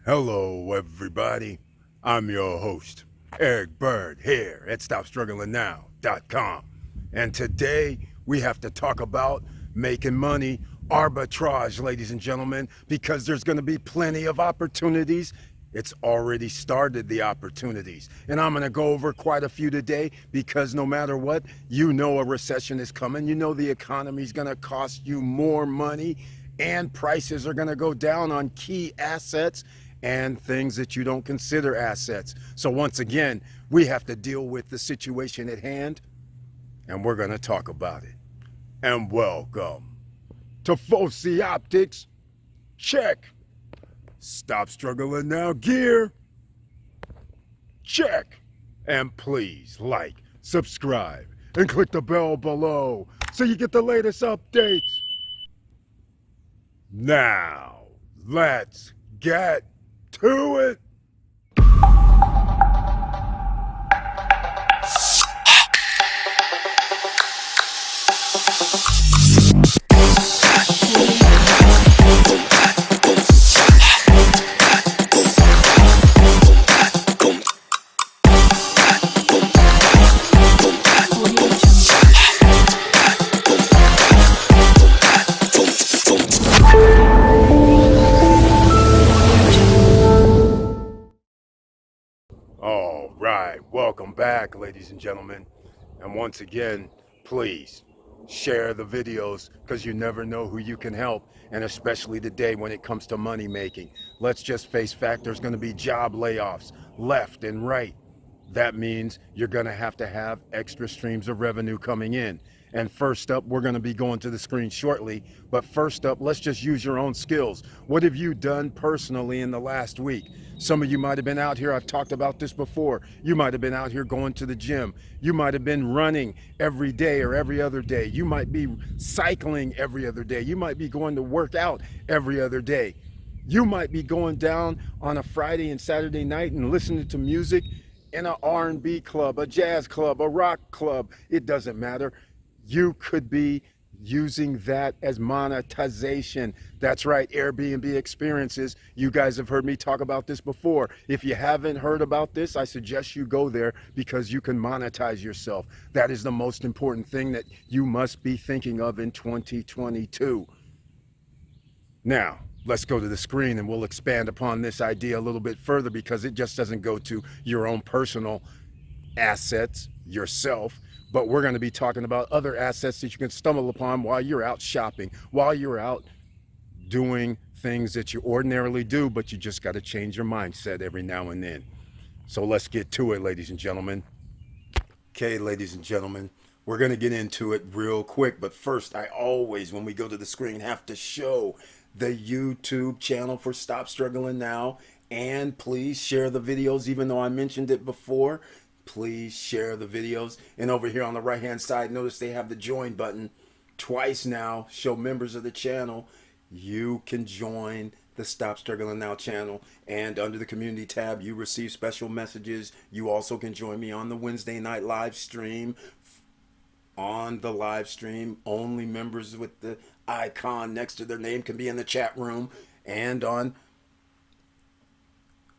Hello, everybody. I'm your host, Eric Bird, here at StopStrugglingNow.com. And today we have to talk about making money, arbitrage, ladies and gentlemen, because there's going to be plenty of opportunities. It's already started, the opportunities. And I'm going to go over quite a few today because no matter what, you know a recession is coming. You know the economy is going to cost you more money and prices are going to go down on key assets and things that you don't consider assets. So once again, we have to deal with the situation at hand, and we're going to talk about it. And welcome to Foci Optics. Check. Stop struggling now, gear. Check. And please like, subscribe, and click the bell below so you get the latest updates. Now, let's get to it. All right, welcome back, ladies and gentlemen. And once again, please share the videos because you never know who you can help, and especially today when it comes to money making. Let's just face fact, there's going to be job layoffs left and right. That means you're going to have extra streams of revenue coming in. And first up, we're going to be going to the screen shortly. But first up, let's just use your own skills. What have you done personally in the last week? Some of you might have been out here. I've talked about this before. You might have been out here going to the gym. You might have been running every day or every other day. You might be cycling every other day. You might be going to work out every other day. You might be going down on a Friday and Saturday night and listening to music in an R&B club, a jazz club, a rock club. It doesn't matter. You could be using that as monetization. That's right, Airbnb Experiences. You guys have heard me talk about this before. If you haven't heard about this, I suggest you go there because you can monetize yourself. That is the most important thing that you must be thinking of in 2022. Now, let's go to the screen and we'll expand upon this idea a little bit further because it just doesn't go to your own personal assets, yourself, but we're going to be talking about other assets that you can stumble upon while you're out shopping, while you're out doing things that you ordinarily do, but you just got to change your mindset every now and then. So let's get to it, ladies and gentlemen. Okay, ladies and gentlemen, we're going to get into it real quick, but first, I always, when we go to the screen, have to show the YouTube channel for Stop Struggling Now, and please share the videos, even though I mentioned it before. Please share the videos. And over here on the right hand side, notice they have the join button twice now. Show members of the channel you can join the Stop Struggling Now channel, and under the community tab you receive special messages. You also can join me on the Wednesday night live stream. On the live stream, only members with the icon next to their name can be in the chat room. And on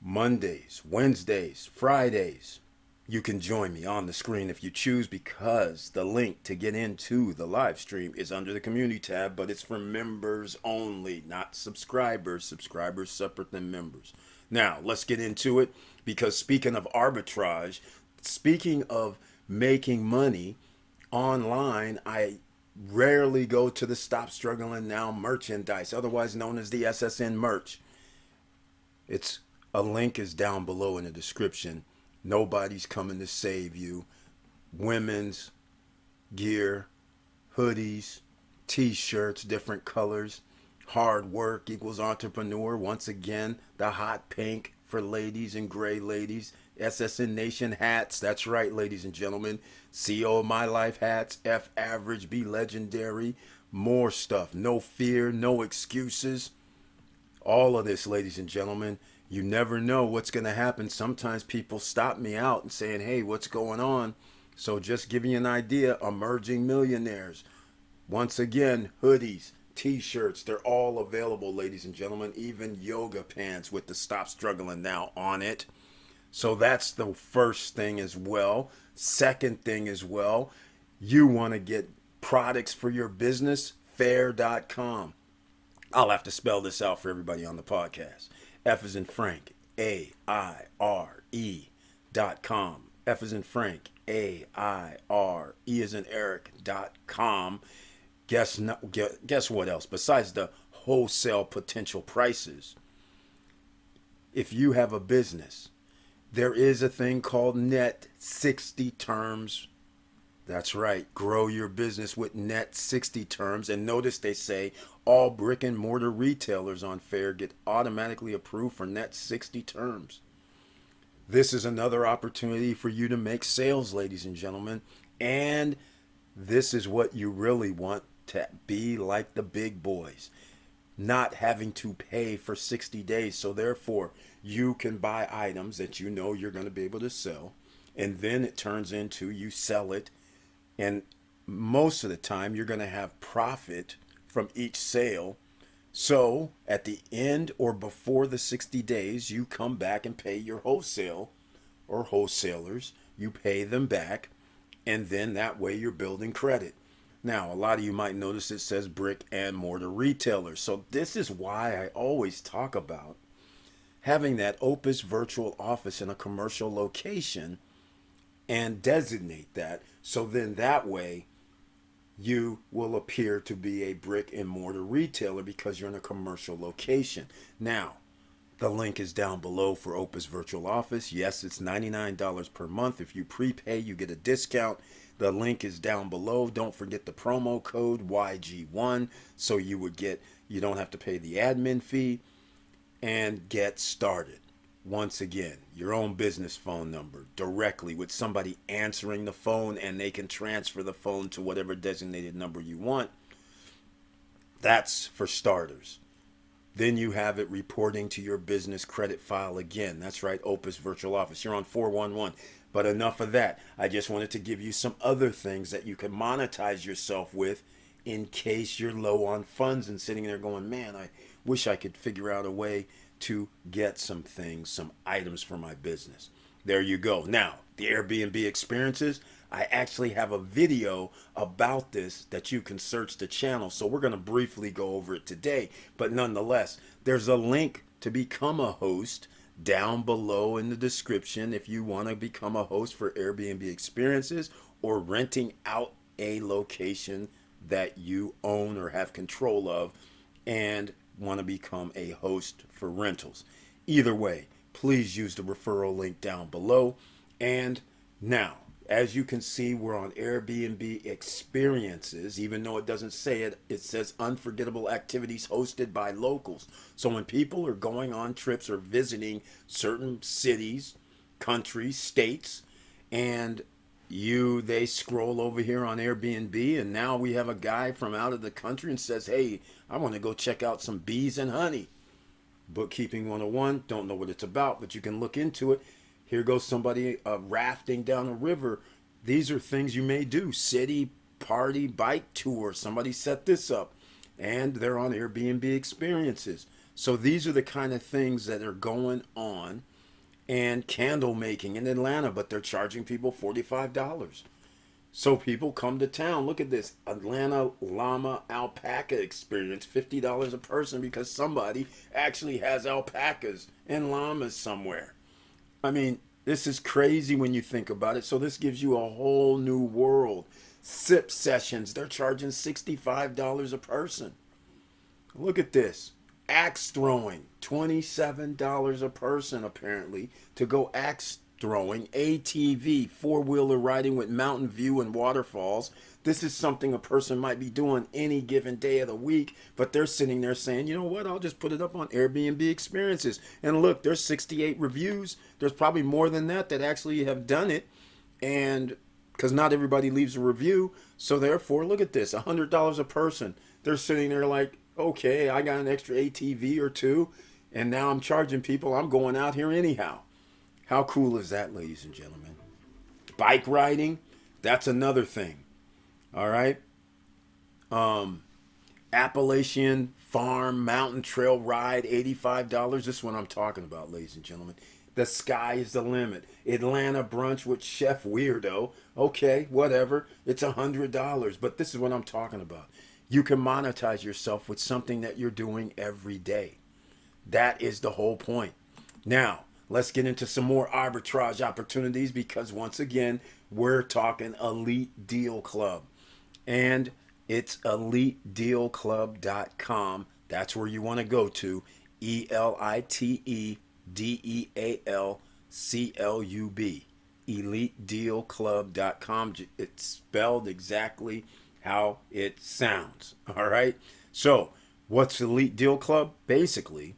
Mondays, Wednesdays, Fridays, you can join me on the screen if you choose, because the link to get into the live stream is under the community tab, but it's for members only, not subscribers. Subscribers separate than members. Now, let's get into it, because speaking of arbitrage, speaking of making money online, I rarely go to the Stop Struggling Now merchandise, otherwise known as the SSN merch. It's a link is down below in the description. Nobody's coming to save you. Women's gear, hoodies, t-shirts, different colors. Hard work equals entrepreneur. Once again, the hot pink for ladies and gray ladies. SSN Nation hats. That's right, ladies and gentlemen. CEO of My Life hats. F average, be legendary. More stuff. No fear, no excuses. All of this, ladies and gentlemen. You never know what's going to happen. Sometimes people stop me out and saying, hey, what's going on? So just giving you an idea, emerging millionaires. Once again, hoodies, T-shirts, they're all available, ladies and gentlemen. Even yoga pants with the Stop Struggling Now on it. So that's the first thing as well. Second thing as well, you want to get products for your business, fair.com. I'll have to spell this out for everybody on the podcast. F is in Frank, AIRE.com. F is in Frank, AIRE is in Eric.com. Guess what else? Besides the wholesale potential prices, if you have a business, there is a thing called net 60 terms. That's right. Grow your business with net 60 terms. And notice they say all brick and mortar retailers on Fair get automatically approved for net 60 terms. This is another opportunity for you to make sales, ladies and gentlemen. And this is what you really want to be like the big boys, not having to pay for 60 days. So therefore, you can buy items that you know you're going to be able to sell, and then it turns into you sell it, and most of the time you're going to have profit from each sale. So at the end or before the 60 days, you come back and pay your wholesale or wholesalers. You pay them back, and then that way you're building credit. Now, a lot of you might notice it says brick and mortar retailers. So this is why I always talk about having that Opus virtual office in a commercial location and designate that. So then that way you will appear to be a brick and mortar retailer because you're in a commercial location. Now, the link is down below for Opus Virtual Office. Yes, it's $99 per month. If you prepay, you get a discount. The link is down below. Don't forget the promo code YG1 so you don't have to pay the admin fee, and get started. Once again, your own business phone number directly with somebody answering the phone, and they can transfer the phone to whatever designated number you want. That's for starters. Then you have it reporting to your business credit file again. That's right, Opus Virtual Office. You're on 411. But enough of that. I just wanted to give you some other things that you can monetize yourself with in case you're low on funds and sitting there going, man, I wish I could figure out a way to get some things, some items for my business. There you go. Now, the Airbnb Experiences, I actually have a video about this that you can search the channel. So we're going to briefly go over it today. But nonetheless, there's a link to become a host down below in the description if you want to become a host for Airbnb Experiences or renting out a location that you own or have control of and want to become a host for rentals. Either way, please use the referral link down below. And now, as you can see, we're on Airbnb Experiences. Even though it doesn't say it, it says unforgettable activities hosted by locals. So when people are going on trips or visiting certain cities, countries, states, and they scroll over here on Airbnb, and now we have a guy from out of the country and says, hey, I want to go check out some bees and honey. Bookkeeping 101, don't know what it's about, but you can look into it. Here goes somebody rafting down a river. These are things you may do. City, party, bike tour. Somebody set this up. And they're on Airbnb Experiences. So these are the kind of things that are going on. And candle making in Atlanta, but they're charging people $45. So people come to town. Look at this. Atlanta Llama Alpaca Experience, $50 a person because somebody actually has alpacas and llamas somewhere. I mean, this is crazy when you think about it. So this gives you a whole new world. Sip sessions, they're charging $65 a person. Look at this. Axe throwing, $27 a person apparently to go axe throwing. ATV, four-wheeler riding with mountain view and waterfalls. This is something a person might be doing any given day of the week, but they're sitting there saying, you know what, I'll just put it up on Airbnb Experiences. And look, there's 68 reviews. There's probably more than that actually have done it. And because not everybody leaves a review. So therefore, look at this, $100 a person. They're sitting there like, okay, I got an extra ATV or two, and now I'm charging people. I'm going out here anyhow. How cool is that, ladies and gentlemen? Bike riding, that's another thing. All right. Appalachian Farm Mountain Trail Ride, $85. This is what I'm talking about, ladies and gentlemen. The sky is the limit. Atlanta brunch with Chef Weirdo. Okay, whatever. It's $100. But this is what I'm talking about. You can monetize yourself with something that you're doing every day. That is the whole point. Now, let's get into some more arbitrage opportunities because once again, we're talking Elite Deal Club. And it's elitedealclub.com. That's where you want to go to. ELITEDEALCLUB. EliteDealClub.com. It's spelled exactly how it sounds. All right. So, what's Elite Deal Club? Basically,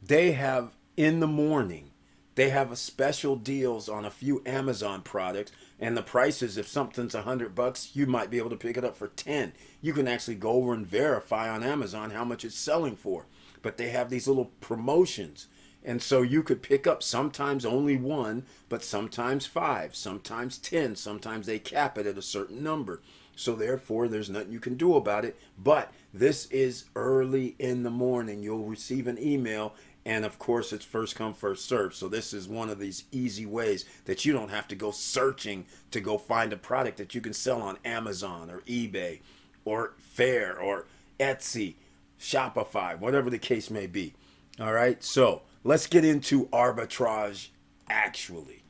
they have in the morning, they have a special deals on a few Amazon products, and the prices, if something's $100, you might be able to pick it up for 10. You can actually go over and verify on Amazon how much it's selling for. But they have these little promotions. And so you could pick up sometimes only one, but sometimes 5, sometimes 10, sometimes they cap it at a certain number. So therefore, there's nothing you can do about it. But this is early in the morning. You'll receive an email, and of course, it's first come, first serve. So this is one of these easy ways that you don't have to go searching to go find a product that you can sell on Amazon or eBay or Fair or Etsy, Shopify, whatever the case may be. All right, so let's get into arbitrage actually.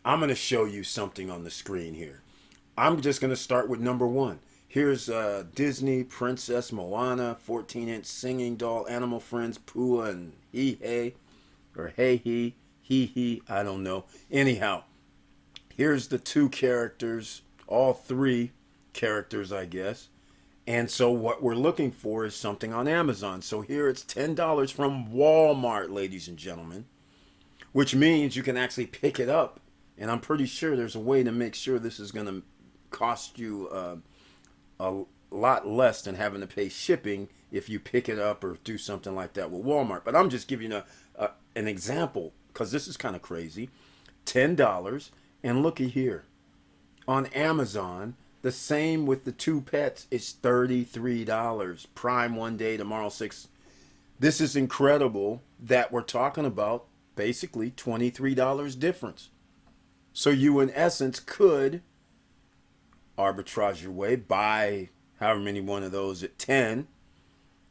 I'm going to show you something on the screen here. I'm just going to start with number one. Here's Disney Princess Moana, 14-inch singing doll, animal friends, Pua and He-Hey, or Hey-He, He-He, I don't know. Anyhow, here's the two characters, all three characters, I guess. And so what we're looking for is something on Amazon. So here it's $10 from Walmart, ladies and gentlemen, which means you can actually pick it up. And I'm pretty sure there's a way to make sure this is going to cost you a lot less than having to pay shipping if you pick it up or do something like that with Walmart. But I'm just giving you an example because this is kind of crazy. $10, and looky here. On Amazon, the same with the two pets, it's $33. Prime one day, tomorrow 6. This is incredible that we're talking about basically $23 difference. So you, in essence, could arbitrage your way, buy however many one of those at 10,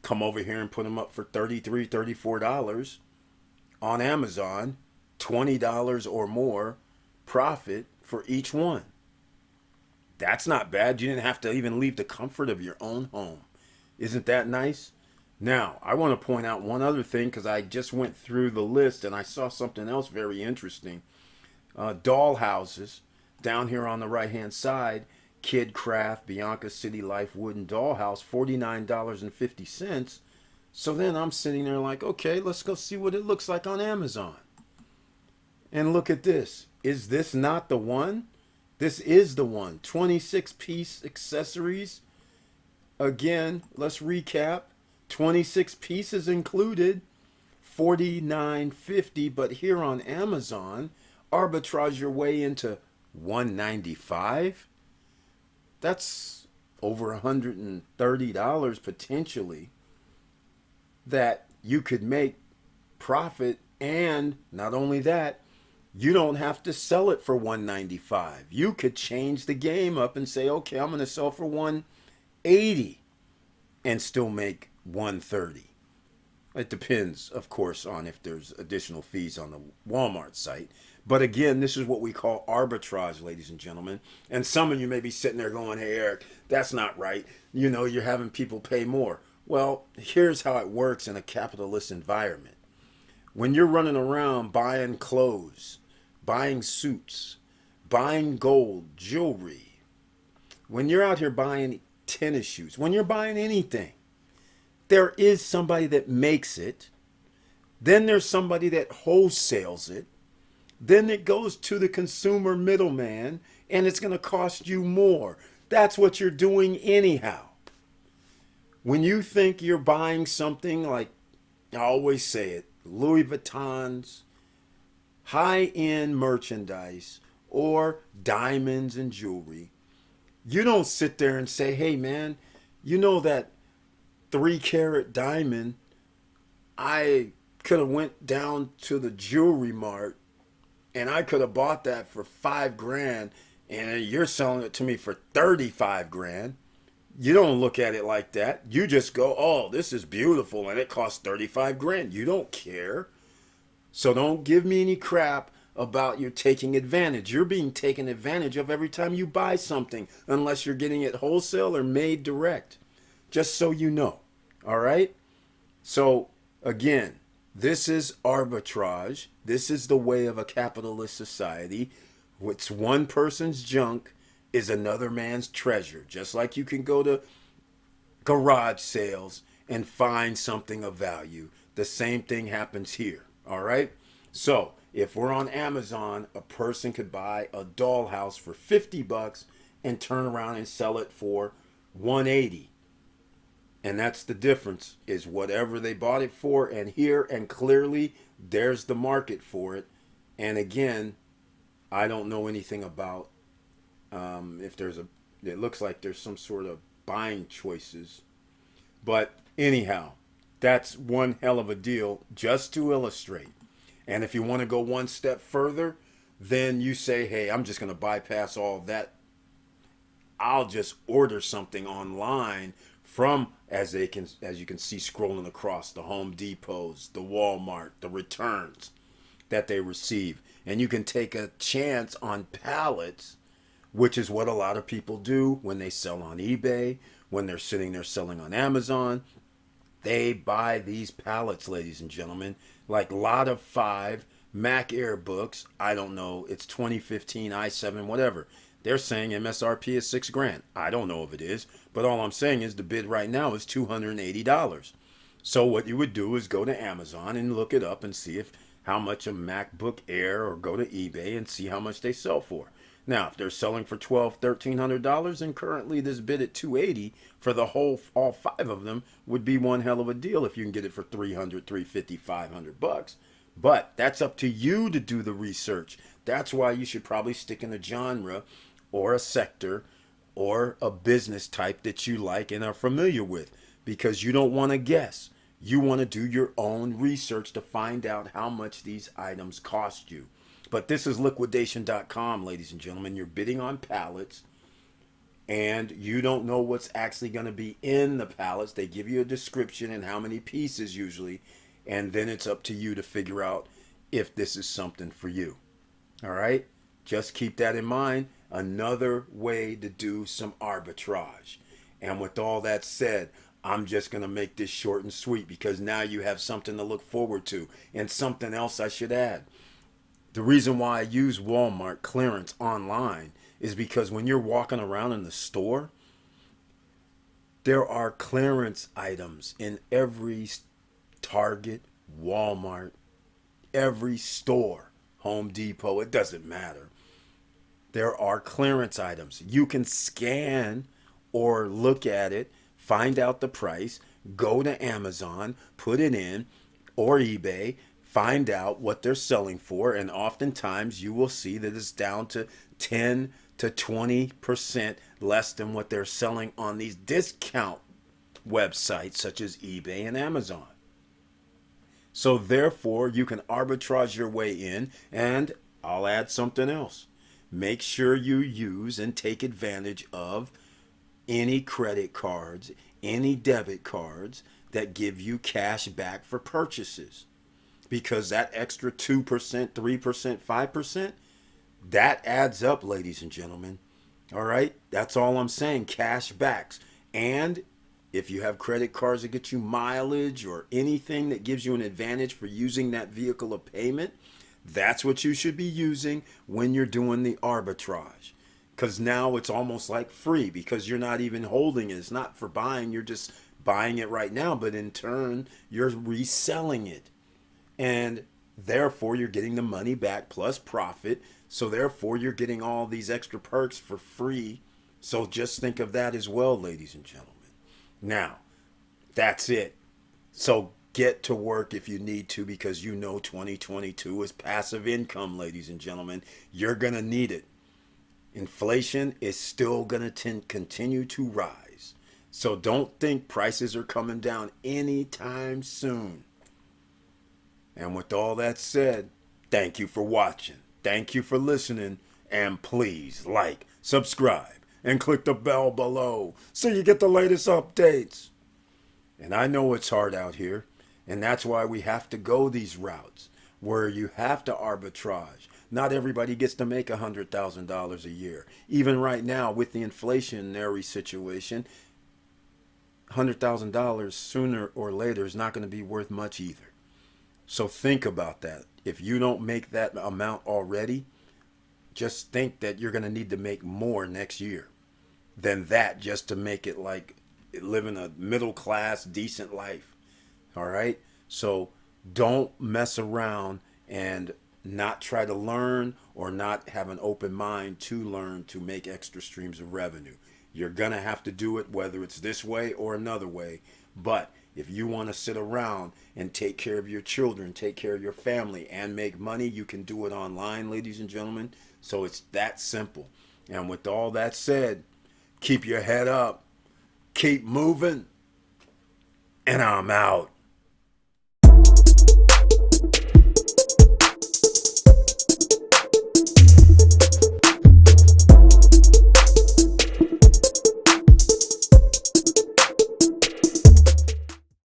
come over here and put them up for $33, $34 on Amazon, $20 or more profit for each one. That's not bad. You didn't have to even leave the comfort of your own home. Isn't that nice? Now, I want to point out one other thing because I just went through the list and I saw something else very interesting. Doll houses down here on the right-hand side. Kid Craft, Bianca City Life Wooden Dollhouse, $49.50. So then I'm sitting there like, okay, let's go see what it looks like on Amazon. And look at this. Is this not the one? This is the one. 26-piece accessories. Again, let's recap. 26 pieces included. $49.50. But here on Amazon, arbitrage your way into $195. That's over $130 potentially that you could make profit. And not only that, you don't have to sell it for $195. You could change the game up and say, okay, I'm going to sell for $180 and still make $130. It depends, of course, on if there's additional fees on the Walmart site. But again, this is what we call arbitrage, ladies and gentlemen. And some of you may be sitting there going, hey, Eric, that's not right. You know, you're having people pay more. Well, here's how it works in a capitalist environment. When you're running around buying clothes, buying suits, buying gold, jewelry, when you're out here buying tennis shoes, when you're buying anything, there is somebody that makes it. Then there's somebody that wholesales it. Then it goes to the consumer middleman, and it's going to cost you more. That's what you're doing anyhow. When you think you're buying something like, I always say it, Louis Vuitton's high-end merchandise or diamonds and jewelry, you don't sit there and say, hey man, you know that 3 carat diamond, I could have went down to the jewelry mart and I could have bought that for 5 grand, and you're selling it to me for 35 grand. You don't look at it like that. You just go, oh, this is beautiful and it costs 35 grand. You don't care. So don't give me any crap about you taking advantage. You're being taken advantage of every time you buy something, unless you're getting it wholesale or made direct. Just so you know. All right? So, again, this is arbitrage. This is the way of a capitalist society. What's one person's junk is another man's treasure. Just like you can go to garage sales and find something of value, the same thing happens here. All right? So, if we're on Amazon, a person could buy a dollhouse for 50 bucks and turn around and sell it for 180. And that's the difference, is whatever they bought it for, and here, and clearly there's the market for it. And again, I don't know anything about if there's a, it looks like there's some sort of buying choices. But anyhow, that's one hell of a deal just to illustrate. And if you want to go one step further, then you say, hey, I'm just going to bypass all that. I'll just order something online from, as you can see scrolling across, the Home Depots, the Walmart, the returns that they receive. And you can take a chance on pallets, which is what a lot of people do when they sell on eBay, when they're sitting there selling on Amazon. They buy these pallets, ladies and gentlemen, like Lot of 5 Mac Air books. I don't know, it's 2015 i7, whatever. They're saying MSRP is 6 grand. I don't know if it is, but all I'm saying is the bid right now is $280. So what you would do is go to Amazon and look it up and see if how much a MacBook Air, or go to eBay and see how much they sell for. Now, if they're selling for $1,200-$1,300, and currently this bid at $280 for the whole, all 5 of them, would be one hell of a deal if you can get it for $300, $350, $500. But that's up to you to do the research. That's why you should probably stick in a genre or a sector or a business type that you like and are familiar with, because you don't want to guess. You want to do your own research to find out how much these items cost you. But this is liquidation.com, ladies and gentlemen. You're bidding on pallets, and you don't know what's actually going to be in the pallets. They give you a description and how many pieces usually, and then it's up to you to figure out if this is something for you. All right? Just keep that in mind. Another way to do some arbitrage. And with all that said, I'm just going to make this short and sweet, because now you have something to look forward to. And something else I should add. The reason why I use Walmart clearance online is because when you're walking around in the store, there are clearance items in every Target, Walmart, every store, Home Depot, it doesn't matter. There are clearance items. You can scan or look at it, find out the price, go to Amazon, put it in, or eBay, find out what they're selling for, and oftentimes you will see that it's down to 10 to 20% less than what they're selling on these discount websites such as eBay and Amazon. So therefore, you can arbitrage your way in, and I'll add something else. Make sure you use and take advantage of any credit cards, any debit cards that give you cash back for purchases. Because that extra 2%, 3%, 5%, that adds up, ladies and gentlemen. All right? That's all I'm saying. Cash backs. And if you have credit cards that get you mileage or anything that gives you an advantage for using that vehicle of payment, that's what you should be using when you're doing the arbitrage. Because now it's almost like free, because you're not even holding it. It's not for buying. You're just buying it right now. But in turn, you're reselling it. And therefore, you're getting the money back plus profit. So therefore, you're getting all these extra perks for free. So just think of that as well, ladies and gentlemen. Now, that's it. So get to work if you need to, because you know 2022 is passive income, ladies and gentlemen. You're going to need it. Inflation is still going to continue to rise. So don't think prices are coming down anytime soon. And with all that said, thank you for watching. Thank you for listening. And please like, subscribe, and click the bell below so you get the latest updates. And I know it's hard out here, and that's why we have to go these routes where you have to arbitrage. Not everybody gets to make $100,000 a year. Even right now, with the inflationary situation, $100,000 sooner or later is not going to be worth much either. So think about that. If you don't make that amount already, just think that you're going to need to make more next year than that just to make it like living a middle class, decent life. All right? So don't mess around and not try to learn or not have an open mind to learn to make extra streams of revenue. You're going to have to do it whether it's this way or another way. But if you want to sit around and take care of your children, take care of your family, and make money, you can do it online, ladies and gentlemen. So it's that simple. And with all that said, keep your head up, keep moving, and I'm out.